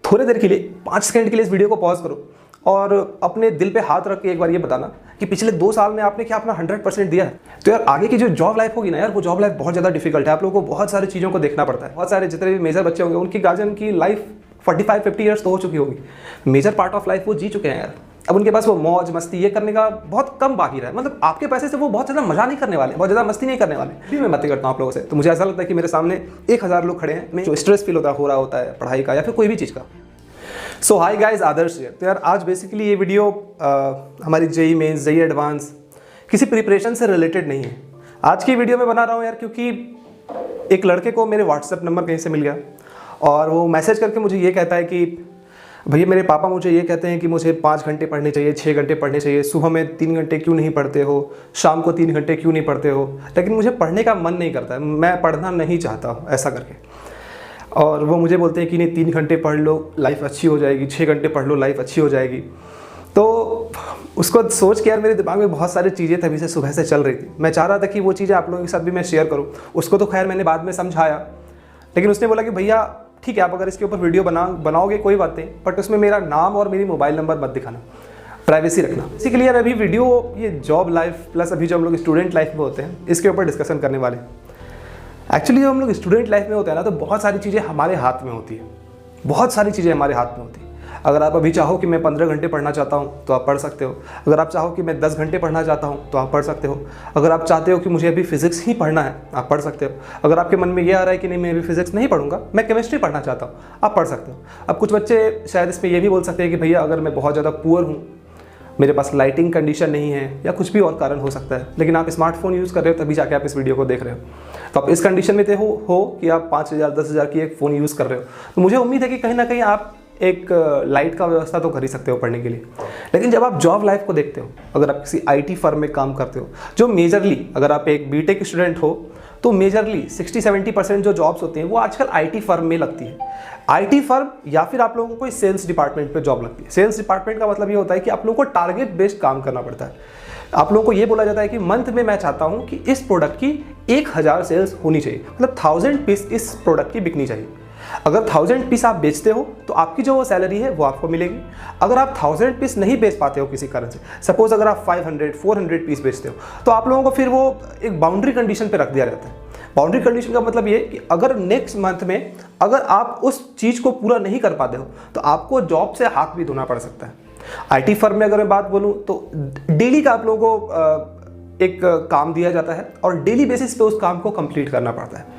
थोड़ी देर के लिए 5 सेकंड के लिए इस वीडियो को पॉज करो और अपने दिल पे हाथ रख के एक बार ये बताना कि पिछले 2 साल में आपने क्या अपना 100% दिया है। तो यार आगे की जो जॉब लाइफ होगी ना यार, वो जॉब लाइफ बहुत ज़्यादा डिफिकल्ट है। आप लोगों को बहुत सारी चीज़ों को देखना पड़ता है। बहुत सारे जितने भी मेजर बच्चे होंगे उनकी गार्जियन की लाइफ 45-50 ईयर्स तो हो चुकी होगी। मेजर पार्ट ऑफ लाइफ वो जी चुके हैं यार। अब उनके पास वो मौज मस्ती ये करने का बहुत कम बाकी रहा है। मतलब आपके पैसे से वो बहुत ज़्यादा मजा नहीं करने वाले, बहुत ज़्यादा मस्ती नहीं करने वाले। भी मैं बातें करता हूँ आप लोगों से तो मुझे ऐसा लगता है कि मेरे सामने 1000 लोग खड़े हैं, जो स्ट्रेस फील हो रहा होता है पढ़ाई का या फिर कोई भी चीज़ का। सो हाई गाइज, आदर्श है। तो यार आज बेसिकली ये वीडियो हमारी जेई मेंस, जेई एडवांस किसी प्रिपरेशन से रिलेटेड नहीं है। आज की वीडियो में बना रहा हूँ यार क्योंकि एक लड़के को मेरे व्हाट्सएप नंबर कहीं से मिल गया और वो मैसेज करके मुझे ये कहता है कि भैया मेरे पापा मुझे ये कहते हैं कि मुझे 5 घंटे पढ़ने चाहिए, 6 घंटे पढ़ने चाहिए। सुबह में 3 घंटे क्यों नहीं पढ़ते हो, शाम को 3 घंटे क्यों नहीं पढ़ते हो। लेकिन मुझे पढ़ने का मन नहीं करता है, मैं पढ़ना नहीं चाहता हूँ ऐसा करके। और वो मुझे बोलते हैं कि नहीं 3 घंटे पढ़ लो लाइफ अच्छी हो जाएगी, 6 घंटे पढ़ लो लाइफ अच्छी हो जाएगी। तो उसको सोच के यार मेरे दिमाग में बहुत सारी चीज़ें तभी से सुबह से चल रही थी। मैं चाह रहा था कि वो चीज़ें आप लोगों के साथ भी मैं शेयर करूँ। उसको तो खैर मैंने बाद में समझाया, लेकिन उसने बोला कि भैया ठीक है आप अगर इसके ऊपर वीडियो बनाओगे कोई बात नहीं, बट उसमें मेरा नाम और मेरी मोबाइल नंबर मत दिखाना, प्राइवेसी रखना। इसी के लिए यार अभी वीडियो ये जॉब लाइफ प्लस अभी जो हम लोग स्टूडेंट लाइफ में होते हैं इसके ऊपर डिस्कशन करने वाले हैं। एक्चुअली जब हम लोग स्टूडेंट लाइफ में होते हैं ना तो बहुत सारी चीज़ें हमारे हाथ में होती है, बहुत सारी चीज़ें हमारे हाथ में होती है। अगर आप अभी चाहो कि मैं 15 घंटे पढ़ना चाहता हूँ तो आप पढ़ सकते हो। अगर आप चाहो कि मैं 10 घंटे पढ़ना चाहता हूँ तो आप पढ़ सकते हो। अगर आप चाहते हो कि मुझे अभी फिजिक्स ही पढ़ना है आप पढ़ सकते हो। अगर आपके मन में ये आ रहा है कि नहीं मैं अभी फिजिक्स नहीं पढ़ूंगा, मैं केमिस्ट्री पढ़ना चाहता हूँ, आप पढ़ सकते हो। अब कुछ बच्चे शायद इसमें ये भी बोल सकते हैं कि भैया अगर मैं बहुत ज़्यादा पुअर हूँ, मेरे पास लाइटिंग कंडीशन नहीं है या कुछ भी और कारण हो सकता है, लेकिन आप स्मार्टफोन यूज़ कर रहे हो तभी जाके आप इस वीडियो को देख रहे हो, तो आप इस कंडीशन में हो कि आप 5000 10,000 की एक फ़ोन यूज़ कर रहे हो, तो मुझे उम्मीद है कि कहीं ना कहीं आप एक लाइट का व्यवस्था तो कर ही सकते हो पढ़ने के लिए। लेकिन जब आप जॉब लाइफ को देखते हो, अगर आप किसी IT फर्म में काम करते हो, जो मेजरली अगर आप एक बीटेक स्टूडेंट हो तो मेजरली 60-70% जो जॉब्स होती हैं वो आजकल IT फर्म में लगती है। IT फर्म या फिर आप लोगों को कोई सेल्स डिपार्टमेंट पे जॉब लगती है। सेल्स डिपार्टमेंट का मतलब ये होता है कि आप लोगों को टारगेट बेस्ड काम करना पड़ता है। आप लोगों को ये बोला जाता है कि मंथ में मैं चाहता हूँ कि इस प्रोडक्ट की 1000 सेल्स होनी चाहिए, मतलब 1000 पीस इस प्रोडक्ट की बिकनी चाहिए। अगर 1000 पीस आप बेचते हो तो आपकी जो सैलरी है वो आपको मिलेगी। अगर आप 1000 पीस नहीं बेच पाते हो किसी कारण से, सपोज अगर आप 500-400 पीस बेचते हो, तो आप लोगों को फिर वो एक बाउंड्री कंडीशन पे रख दिया जाता है। बाउंड्री कंडीशन का मतलब ये कि अगर नेक्स्ट मंथ में अगर आप उस चीज़ को पूरा नहीं कर पाते हो तो आपको जॉब से हाथ भी धोना पड़ सकता है। IT फर्म में अगर मैं बात बोलूँ तो डेली का आप लोगों को एक काम दिया जाता है और डेली बेसिस पे उस काम को कंप्लीट करना पड़ता है।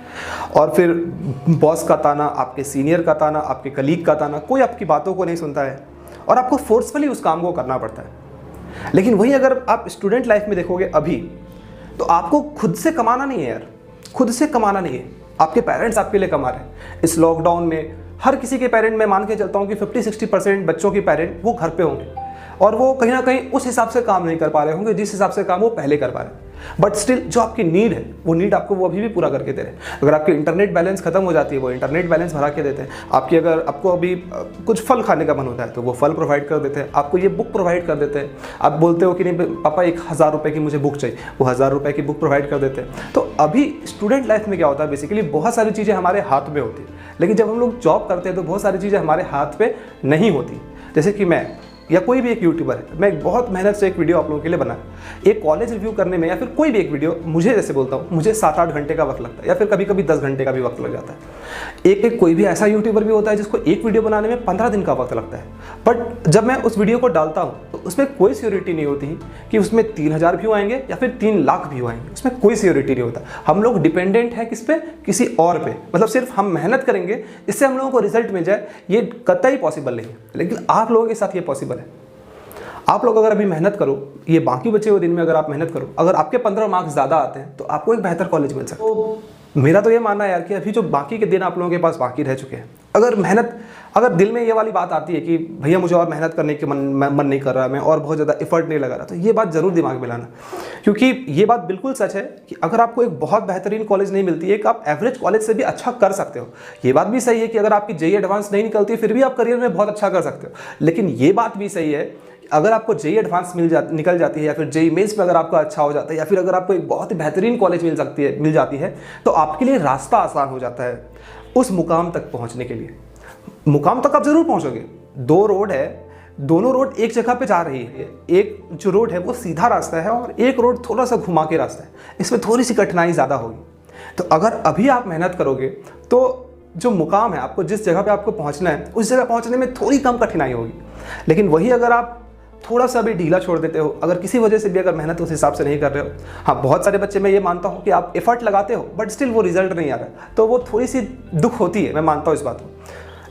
और फिर बॉस का ताना, आपके सीनियर का ताना, आपके कलीग का ताना, कोई आपकी बातों को नहीं सुनता है और आपको फोर्सफुली उस काम को करना पड़ता है। लेकिन वही अगर आप स्टूडेंट लाइफ में देखोगे अभी, तो आपको खुद से कमाना नहीं है यार, खुद से कमाना नहीं है, आपके पेरेंट्स आपके लिए कमा रहे हैं। इस लॉकडाउन में हर किसी के पेरेंट, मैं मान के चलता हूँ कि 50-60% बच्चों के पेरेंट वो घर पे होंगे और वो कहीं ना कहीं उस हिसाब से काम नहीं कर पा रहे होंगे जिस हिसाब से काम वो पहले कर पा रहे हैं। बट स्टिल जो आपकी नीड है वो नीड आपको वो अभी भी पूरा करके दे रहे हैं। अगर आपकी इंटरनेट बैलेंस खत्म हो जाती है वो इंटरनेट बैलेंस भरा के देते हैं। आपकी अगर आपको अभी कुछ फल खाने का मन होता है तो वो फल प्रोवाइड कर देते हैं। आपको ये बुक प्रोवाइड कर देते हैं। आप बोलते हो कि नहीं पापा 1000 रुपये की मुझे बुक चाहिए, वो 1000 रुपये की बुक प्रोवाइड कर देते हैं। तो अभी स्टूडेंट लाइफ में क्या होता है, बेसिकली बहुत सारी चीज़ें हमारे हाथ में होती है, लेकिन जब हम लोग जॉब करते हैं तो बहुत सारी चीज़ें हमारे हाथ पे नहीं होती। जैसे कि मैं या कोई भी एक यूट्यूबर है, मैं बहुत मेहनत से एक वीडियो आप लोगों के लिए बनाया। एक कॉलेज रिव्यू करने में या फिर कोई भी एक वीडियो, मुझे जैसे बोलता हूँ मुझे 7-8 घंटे का वक्त लगता है या फिर कभी कभी 10 घंटे का भी वक्त लग जाता है। एक कोई भी ऐसा यूट्यूबर भी होता है जिसको एक वीडियो बनाने में 15 दिन का वक्त लगता है। बट जब मैं उस वीडियो को डालता हूँ तो उसमें कोई सियोरिटी नहीं होती कि उसमें 3000 व्यू आएंगे या फिर 3 लाख व्यू आएंगे, उसमें कोई सियोरिटी नहीं होता। हम लोग डिपेंडेंट है किस पे, किसी और पे। मतलब सिर्फ हम मेहनत करेंगे इससे हम लोगों को रिजल्ट मिल जाए, ये कतई पॉसिबल नहीं है। लेकिन आप लोगों के साथ ये पॉसिबल है। आप लोग अगर अभी मेहनत करो, ये बाकी बचे हुए दिन में अगर आप मेहनत करो, अगर आपके 15 मार्क्स ज़्यादा आते हैं तो आपको एक बेहतर कॉलेज मिल सकता है। तो मेरा तो ये मानना है यार कि अभी जो बाकी के दिन आप लोगों के पास बाकी रह चुके हैं, अगर दिल में ये वाली बात आती है कि भैया मुझे और मेहनत करने के मन नहीं कर रहा, मैं और बहुत ज़्यादा एफर्ट नहीं लगा रहा, तो ये बात ज़रूर दिमाग में लाना। क्योंकि ये बात बिल्कुल सच है कि अगर आपको एक बहुत बेहतरीन कॉलेज नहीं मिलती है, कि आप एवरेज कॉलेज से भी अच्छा कर सकते हो। ये बात भी सही है कि अगर आपकी जेई एडवांस नहीं निकलती फिर भी आप करियर में बहुत अच्छा कर सकते हो। लेकिन ये बात भी सही है अगर आपको जेई एडवांस निकल जाती है या फिर जेई मेंस में अगर आपका अच्छा हो जाता है या फिर अगर आपको एक बहुत ही बेहतरीन कॉलेज मिल जाती है तो आपके लिए रास्ता आसान हो जाता है उस मुकाम तक पहुंचने के लिए। मुकाम तक आप जरूर पहुंचोगे। 2 रोड है, दोनों रोड एक जगह पे जा रही है। एक जो रोड है वो सीधा रास्ता है और एक रोड थोड़ा सा घुमा के रास्ता है, इसमें थोड़ी सी कठिनाई ज़्यादा होगी। तो अगर अभी आप मेहनत करोगे तो जो मुकाम है, आपको जिस जगह पे आपको पहुंचना है उस जगह पहुंचने में थोड़ी कम कठिनाई होगी। लेकिन वही अगर आप थोड़ा सा भी ढीला छोड़ देते हो, अगर किसी वजह से भी अगर मेहनत उस हिसाब से नहीं कर रहे हो, हाँ बहुत सारे बच्चे मैं ये मानता हूँ कि आप एफर्ट लगाते हो बट स्टिल वो रिजल्ट नहीं आ रहा, तो वो थोड़ी सी दुख होती है, मैं मानता हूँ इस बात को।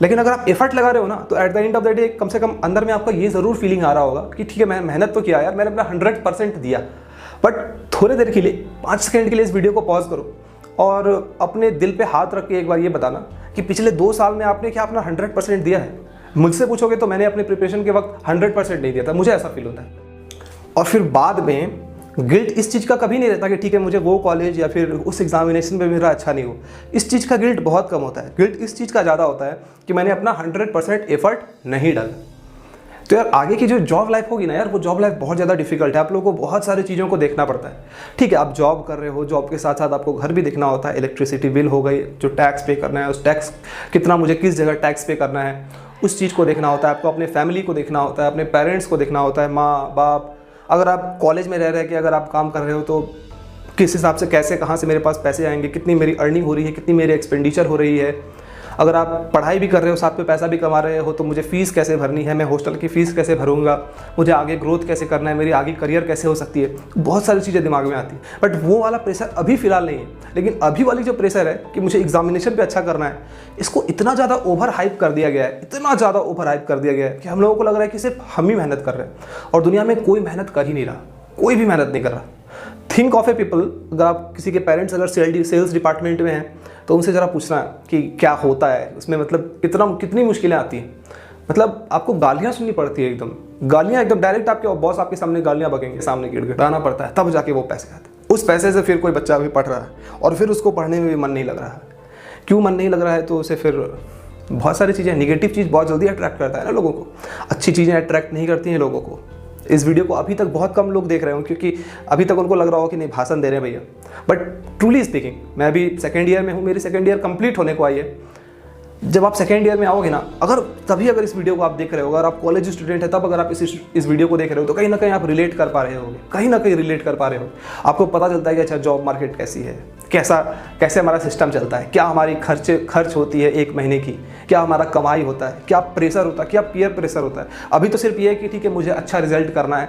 लेकिन अगर आप एफर्ट लगा रहे हो ना, तो at the end of the day कम से कम अंदर में आपका ये ज़रूर फीलिंग आ रहा होगा कि ठीक है मैं मेहनत तो किया यार, मैंने अपना 100% दिया। बट थोड़ी देर के लिए 5 सेकंड के लिए इस वीडियो को पॉज करो और अपने दिल पे हाथ रख के एक बार ये बताना कि पिछले 2 साल में आपने क्या अपना 100% दिया है। मुझसे पूछोगे तो मैंने अपने प्रिपरेशन के वक्त 100% नहीं दिया था, मुझे ऐसा फील होता है। और फिर बाद में गिल्ट इस चीज़ का कभी नहीं रहता कि ठीक है मुझे वो कॉलेज या फिर उस एग्जामिनेशन में मेरा अच्छा नहीं हो। इस चीज़ का गिल्ट बहुत कम होता है। गिल्ट इस चीज़ का ज़्यादा होता है कि मैंने अपना 100% एफर्ट नहीं डाला। तो यार आगे की जो जॉब लाइफ होगी ना यार, वो जॉब लाइफ बहुत ज़्यादा डिफिकल्ट है। आप लोगों को बहुत सारी चीज़ों को देखना पड़ता है। ठीक है आप जॉब कर रहे हो, जॉब के साथ साथ आपको घर भी देखना होता है। इलेक्ट्रिसिटी बिल हो गई, जो टैक्स पे करना है, उस टैक्स कितना मुझे किस जगह टैक्स पे करना है, उस चीज़ को देखना होता है। आपको अपने फैमिली को देखना होता है, अपने पेरेंट्स को देखना होता है, माँ बाप। अगर आप कॉलेज में रह के अगर आप काम कर रहे हो तो किस हिसाब से, कैसे, कहाँ से मेरे पास पैसे आएंगे, कितनी मेरी अर्निंग हो रही है, कितनी मेरी एक्सपेंडिचर हो रही है। अगर आप पढ़ाई भी कर रहे हो, साथ में पैसा भी कमा रहे हो, तो मुझे फ़ीस कैसे भरनी है, मैं हॉस्टल की फ़ीस कैसे भरूंगा, मुझे आगे ग्रोथ कैसे करना है, मेरी आगे करियर कैसे हो सकती है। बहुत सारी चीज़ें दिमाग में आती है। बट वो वाला प्रेशर अभी फ़िलहाल नहीं है। लेकिन अभी वाली जो प्रेशर है कि मुझे एग्जामिनेशन पे अच्छा करना है, इसको इतना ज़्यादा ओवर हाइप कर दिया गया है, इतना ज़्यादा ओवर हाइप कर दिया गया है कि हम लोगों को लग रहा है कि सिर्फ हम ही मेहनत कर रहे हैं और दुनिया में कोई मेहनत कर ही नहीं रहा, कोई भी मेहनत नहीं कर रहा। Think of A people. अगर आप किसी के पेरेंट्स अगर सेल्स डिपार्टमेंट में हैं तो उनसे ज़रा पूछना कि क्या होता है उसमें, मतलब कितनी मुश्किलें आती हैं। मतलब आपको गालियाँ सुननी पड़ती है, एकदम गालियाँ, एकदम डायरेक्ट आपके बॉस आपके सामने गालियाँ बकेंगे, सामने गिड़गिड़ाना पड़ता है, तब जाके वो पैसे आते हैं। उस पैसे से फिर कोई बच्चा अभी पढ़ रहा है और फिर उसको पढ़ने में भी मन नहीं लग रहा है। क्यों मन नहीं लग रहा है? तो उसे फिर बहुत सारी चीज़ें, निगेटिव चीज़ बहुत जल्दी अट्रैक्ट करता है ना लोगों को, अच्छी चीज़ें अट्रैक्ट नहीं करती हैं लोगों को। इस वीडियो को अभी तक बहुत कम लोग देख रहे हो क्योंकि अभी तक उनको लग रहा हो कि नहीं भाषण दे रहे हैं भैया। बट ट्रूली स्पीकिंग, मैं अभी सेकेंड ईयर में हूँ, मेरी सेकेंड ईयर कंप्लीट होने को आई है। जब आप सेकेंड ईयर में आओगे ना, अगर इस वीडियो को आप देख रहे हो, अगर आप कॉलेज स्टूडेंट है, तब अगर आप इस वीडियो को देख रहे हो तो कहीं ना कहीं आप रिलेट कर पा रहे होगे, कहीं ना कहीं रिलेट कर पा रहे हो। आपको पता चलता है कि अच्छा जॉब मार्केट कैसी है, कैसे हमारा सिस्टम चलता है, क्या हमारी खर्च होती है एक महीने की, क्या हमारा कमाई होता है, क्या प्रेशर होता है, क्या पीयर प्रेशर होता है। अभी तो सिर्फ ये है कि ठीक है मुझे अच्छा रिजल्ट करना है।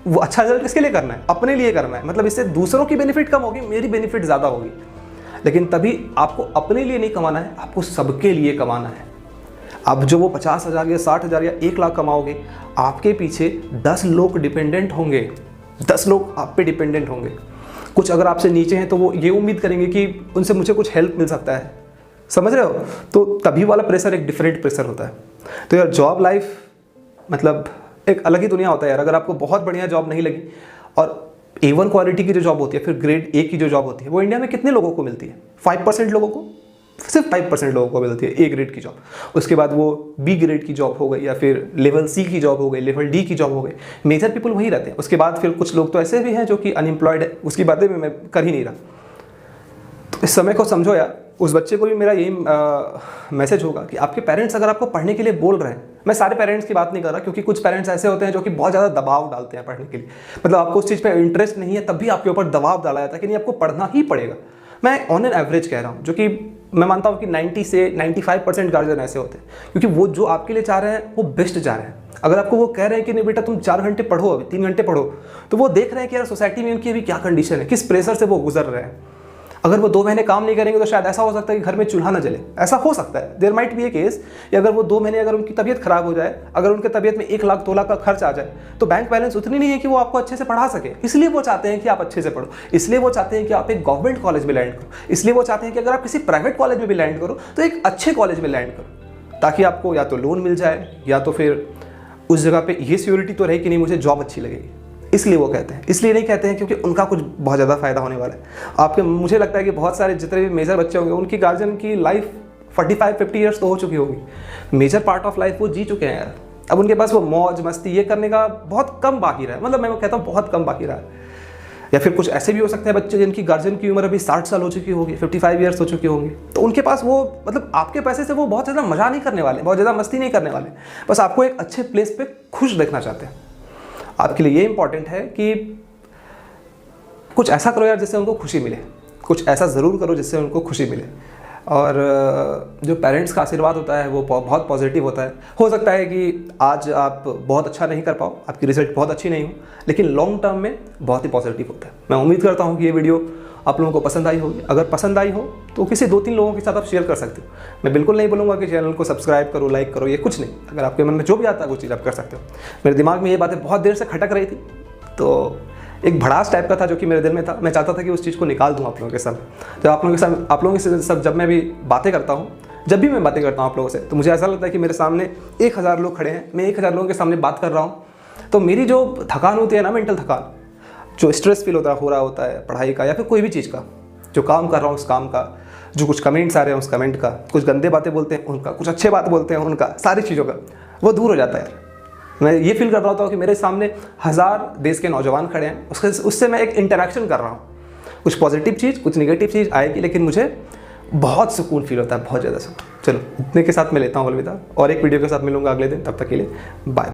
वो अच्छा रिजल्ट किसके लिए करना है? अपने लिए करना है। मतलब इससे दूसरों की बेनिफिट कम होगी, मेरी बेनिफिट ज़्यादा होगी। लेकिन तभी आपको अपने लिए नहीं कमाना है, आपको सबके लिए कमाना है। अब जो वो 50,000 या 60,000 या 1 लाख कमाओगे, आपके पीछे 10 लोग डिपेंडेंट होंगे, 10 लोग आप पे डिपेंडेंट होंगे। कुछ अगर आपसे नीचे हैं तो वो ये उम्मीद करेंगे कि उनसे मुझे कुछ हेल्प मिल सकता है, समझ रहे हो? तो तभी वाला प्रेशर एक डिफरेंट प्रेशर होता है। तो यार जॉब लाइफ मतलब एक अलग ही दुनिया होता है यार। अगर आपको बहुत बढ़िया जॉब नहीं लगी और A1 क्वालिटी की जो जॉब होती है, फिर ग्रेड A की जो जॉब होती है, वो इंडिया में कितने लोगों को मिलती है? 5% लोगों को, सिर्फ 5% लोगों को मिलती है A ग्रेड की जॉब। उसके बाद वो B ग्रेड की जॉब हो गई या फिर लेवल C की जॉब हो गई, लेवल D की जॉब हो गई। मेजर पीपल वही रहते हैं। उसके बाद फिर कुछ लोग तो ऐसे भी हैं जो कि अनएम्प्लॉयड है, उसकी बातें भी मैं कर ही नहीं रहा। तो इस समय को समझो यार। उस बच्चे को भी मेरा यही मैसेज होगा कि आपके पेरेंट्स अगर आपको पढ़ने के लिए बोल रहे हैं, मैं सारे पेरेंट्स की बात नहीं कर रहा क्योंकि कुछ पेरेंट्स ऐसे होते हैं जो कि बहुत ज़्यादा दबाव डालते हैं पढ़ने के लिए। मतलब आपको उस चीज़ पे इंटरेस्ट नहीं है तब भी आपके ऊपर दबाव डाला जाता है कि नहीं आपको पढ़ना ही पड़ेगा। मैं ऑन एन एवरेज कह रहा हूँ, जो कि मैं मानता हूँ कि 90 से 95% गार्जियन ऐसे होते हैं क्योंकि वो जो आपके लिए चाह रहे हैं वो बेस्ट चाह रहे हैं। अगर आपको वो कह रहे हैं कि नहीं बेटा तुम 4 घंटे पढ़ो, अभी 3 घंटे पढ़ो, तो वो देख रहे हैं कि यार सोसाइटी में उनकी अभी क्या कंडीशन है, किस प्रेशर से वो गुजर रहे हैं। अगर वो 2 महीने काम नहीं करेंगे तो शायद ऐसा हो सकता है कि घर में चूल्हा ना जले, ऐसा हो सकता है। There might be a case कि अगर वो 2 महीने अगर उनकी तबीयत खराब हो जाए, अगर उनके तबीयत में 1 लाख 2 लाख का खर्च आ जाए, तो बैंक बैलेंस उतनी नहीं है कि वो आपको अच्छे से पढ़ा सके। इसलिए वो चाहते हैं कि आप अच्छे से पढ़ो, इसलिए वो चाहते हैं कि आप एक गवर्नमेंट कॉलेज में लैंड करो, इसलिए वो चाहते हैं कि अगर आप किसी प्राइवेट कॉलेज में भी लैंड करो तो एक अच्छे कॉलेज में लैंड करो, ताकि आपको या तो लोन मिल जाए या तो फिर उस जगह पे ये सिक्योरिटी तो रहे कि नहीं मुझे जॉब अच्छी लगेगी। इसलिए वो कहते हैं, इसलिए नहीं कहते हैं क्योंकि उनका कुछ बहुत ज़्यादा फायदा होने वाला है। मुझे लगता है कि बहुत सारे जितने भी मेजर बच्चे होंगे उनकी गार्जियन की लाइफ 45-50 ईयर्स तो हो चुकी होगी। मेजर पार्ट ऑफ लाइफ वो जी चुके हैं यार। अब उनके पास वो मौज मस्ती ये करने का बहुत कम बाकी रहा है। मतलब मैं वो कहता हूँ बहुत कम बाकी रहा है। या फिर कुछ ऐसे भी हो सकते हैं बच्चे जिनकी गार्जियन की उम्र अभी 60 साल हो चुकी होगी, 55 ईयर्स हो चुकी होंगी, तो उनके पास वो मतलब आपके पैसे से वो बहुत ज़्यादा मज़ा नहीं करने वाले, बहुत ज़्यादा मस्ती नहीं करने वाले, बस आपको एक अच्छे प्लेस पे खुश देखना चाहते हैं। आपके लिए ये इंपॉर्टेंट है कि कुछ ऐसा करो यार जिससे उनको खुशी मिले, कुछ ऐसा ज़रूर करो जिससे उनको खुशी मिले। और जो पेरेंट्स का आशीर्वाद होता है वो बहुत पॉजिटिव होता है। हो सकता है कि आज आप बहुत अच्छा नहीं कर पाओ, आपकी रिजल्ट बहुत अच्छी नहीं हो, लेकिन लॉन्ग टर्म में बहुत ही पॉजिटिव होता है। मैं उम्मीद करता हूँ कि ये वीडियो आप लोगों को पसंद आई होगी। अगर पसंद आई हो तो किसी 2-3 लोगों के साथ आप शेयर कर सकते हो। मैं बिल्कुल नहीं बोलूँगा कि चैनल को सब्सक्राइब करो, लाइक करो, ये कुछ नहीं। अगर आपके मन में जो भी आता है वो चीज़ आप कर सकते हो। मेरे दिमाग में ये बातें बहुत देर से खटक रही थी, तो एक भड़ास टाइप का था जो कि मेरे दिल में था। मैं चाहता था कि उस चीज़ को निकाल दूँ आप लोगों के सामने। तो आप लोगों के साथ जब मैं भी बातें करता हूँ, जब भी मैं बातें करता हूँ आप लोगों से, तो मुझे ऐसा लगता है कि मेरे सामने 1000 लोग खड़े हैं, मैं 1000 लोगों के सामने बात कर रहा हूँ। तो मेरी जो थकान होती है ना, मेंटल थकान, जो स्ट्रेस फील हो रहा होता है पढ़ाई का या फिर कोई भी चीज़ का, जो काम कर रहा हूँ उस काम का, जो कुछ कमेंट्स आ रहे हैं उस कमेंट का, कुछ गंदे बातें बोलते हैं उनका, कुछ अच्छे बात बोलते हैं उनका, सारी चीज़ों का, वो दूर हो जाता है यार। मैं ये फील कर रहा होता हूँ कि मेरे सामने 1000 देश के नौजवान खड़े हैं, उससे मैं एक इंटरेक्शन कर रहा हूँ। कुछ पॉजिटिव चीज़, कुछ निगेटिव चीज़ आएगी, लेकिन मुझे बहुत सुकून फील होता है, बहुत ज़्यादा सुकून। चलो इतने के साथ मैं लेता हूँ अलविदा, और एक वीडियो के साथ मिलूंगा अगले दिन। तब तक के लिए बाय।